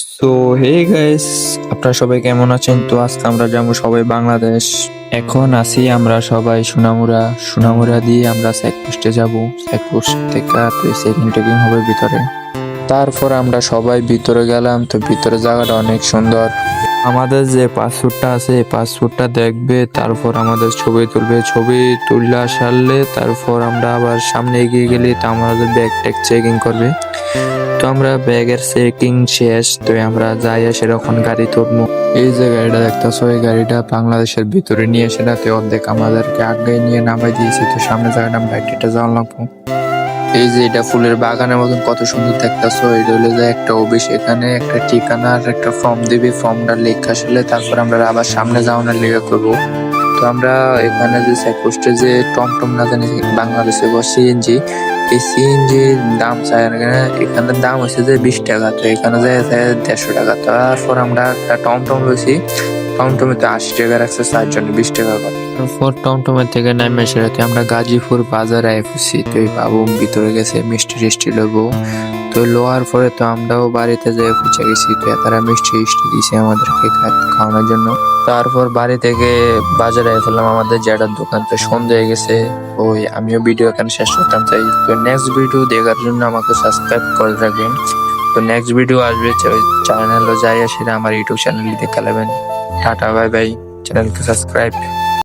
So hey guys, আপনারা সবাই কেমন আছেন? তো আজকে আমরা যাবো সবাই বাংলাদেশ। এখন আছি আমরা সবাই সোনামুড়া দিয়ে আমরা চেকপোস্টে যাব। চেকপোস্ট থেকে তো চেকিং টেকিং হবে ভিতরে। তারপর আমরা সবাই ভিতরে গেলাম। তো ভিতরে জায়গাটা অনেক সুন্দর। আমাদের যে পাসপোর্টটা আছে এই পাসপোর্টটা দেখবে, তারপর আমাদের ছবি তুলবে। ছবি তুললে সারলে তারপর আমরা আবার সামনে এগিয়ে গেলে তো আমাদের ব্যাগ ট্যাগ চেকিং করবে। তো আমরা ব্যাগের চেকিং শেষ, তো আমরা যাই সেরকম গাড়ি তুলবো। এই যে গাড়িটা দেখতেছো, এই গাড়িটা বাংলাদেশের ভিতরে নিয়ে এসে রাতে অর্ধেক আমাদেরকে আগে নিয়ে নামাই দিয়েছে। তো সামনে জায়গাটা আমরা হেঁটে যাওয়া লাগবো। এই যে এটা ফুলের বাগানের মতন কত সুন্দর দেখতেছো। এটা হলো যে একটা অফিস, এখানে একটা ঠিকানা আর একটা ফর্ম দিবে। ফর্মটা লেখা আসলে তারপর আমরা আবার সামনে যাওয়ার লেখা করবো। তো আমরা এখানে যে চেকপোস্টে যে টমটম না জানি বাংলাদেশে সিএনজি, এই সিএনজির দাম চাই এখানে দাম হচ্ছে যে 20 টাকা। তো এখানে যায় 150 টাকা। তারপর আমরা একটা টমটম লইছি। টমটমে তো 80 টাকা রাখছে, 4 জনে 20 টাকা করে। তারপর টমটমের থেকে নেমে সেরাতে আমরা গাজীপুর বাজারে এসেছি। তো এই বাবু ভিতরে গেছে মিষ্টি টিষ্টি লবো। তো লোয়ার পরে তো আমরাও বাড়িতে যেয়ে পৌঁছে গেছি। তো তারা মিষ্টি টিষ্টি দিয়েছে আমাদেরকে খাওয়ানোর জন্য। তারপর বাড়ি থেকে বাজারে ফেললাম আমাদের জ্যাঠার দোকান। তো সন্ধ্যা হয়ে গেছে। ওই আমিও ভিডিও এখানে শেষ করতাম চাই। তো নেক্সট ভিডিও দেখার জন্য আমাকে সাবস্ক্রাইব করে রাখবেন। তো নেক্সট ভিডিও আসবে চ্যানেল যাই আসে আমার ইউটিউব চ্যানেল দেখা নেবেন। টাটা বাই বাই, চ্যানেলকে সাবস্ক্রাইব।